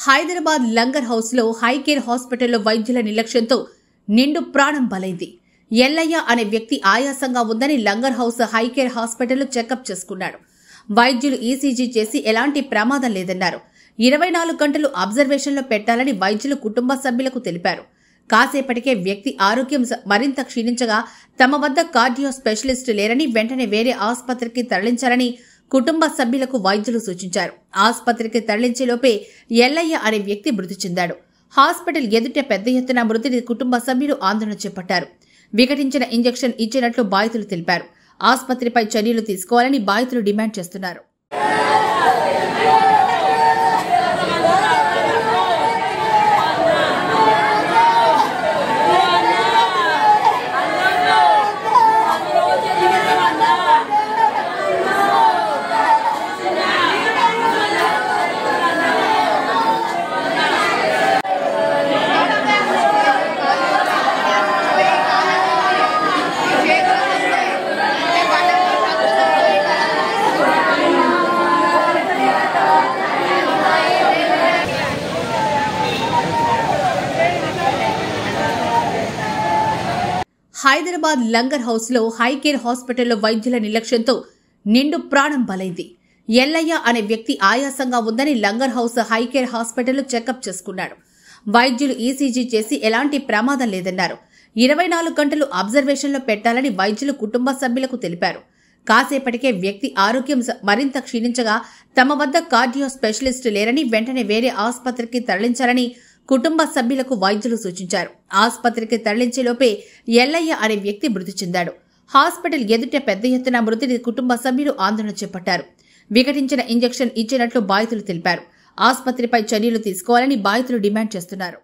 Hyderabad langar house లో హైకేర్ హాస్పిటల్లో వైద్యుల నిర్లక్ష్యంతో నిండు ప్రాణం బలైంది. ఎల్లయ్య అనే వ్యక్తి ఆయాసంగా ఉందని లంగర్ హౌస్ హైకేర్ హాస్పిటల్లో చెకప్ చేసుకున్నాడు. వైద్యులు ఈసీజీ చేసి ఎలాంటి ప్రమాదం లేదన్నారు. 24 గంటలు అబ్జర్వేషన్లో పెట్టాలని వైద్యులు కుటుంబ సభ్యులకు తెలిపారు. కాసేపటికే వ్యక్తి ఆరోగ్యం మరింత క్షీణించగా తమ వద్ద కార్డియో స్పెషలిస్ట్ లేరని వెంటనే వేరే ఆసుపత్రికి తరలించాలని కుటుంబ సభ్యులకు వైద్యులు సూచించారు. ఆసుపత్రికి తరలించేలోపే ఎల్లయ్య అనే వ్యక్తి మృతి చెందాడు. హాస్పిటల్ ఎదుట పెద్ద ఎత్తున మృతిని కుటుంబ సభ్యులు ఆందోళన చేపట్టారు. వికటించిన ఇంజెక్షన్ ఇచ్చినట్లు బాధితులు తెలిపారు. ఆసుపత్రిపై చర్యలు తీసుకోవాలని బాధితులు డిమాండ్ చేస్తున్నారు. హైదరాబాద్ లంగర్ హౌస్ లో హైకేర్ హాస్పిటల్లో వైద్యుల నిర్లక్ష్యంతో నిండు ప్రాణం బలైంది. ఎల్లయ్య అనే వ్యక్తి ఆయాసంగా ఉందని లంగర్ హౌస్ హైకేర్ హాస్పిటల్లో చెకప్ చేసుకున్నాడు. వైద్యులు ఈసీజీ చేసి ఎలాంటి ప్రమాదం లేదన్నారు. 24 గంటలు అబ్జర్వేషన్లో పెట్టాలని వైద్యులు కుటుంబ సభ్యులకు తెలిపారు. కాసేపటికే వ్యక్తి ఆరోగ్యం మరింత క్షీణించగా తమ వద్ద కార్డియో స్పెషలిస్ట్ లేరని వెంటనే వేరే ఆసుపత్రికి తరలించాలని కుటుంబ సభ్యులకు వైద్యులు సూచించారు. ఆసుపత్రికి తరలించేలోపే ఎల్లయ్య అనే వ్యక్తి మృతి చెందాడు. హాస్పిటల్ ఎదుట పెద్ద ఎత్తున మృతిని కుటుంబ సభ్యులు ఆందోళన చేపట్టారు. వికటించిన ఇంజెక్షన్ ఇచ్చినట్లు బాధితులు తెలిపారు. ఆసుపత్రిపై చర్యలు తీసుకోవాలని బాధితులు డిమాండ్ చేస్తున్నారు.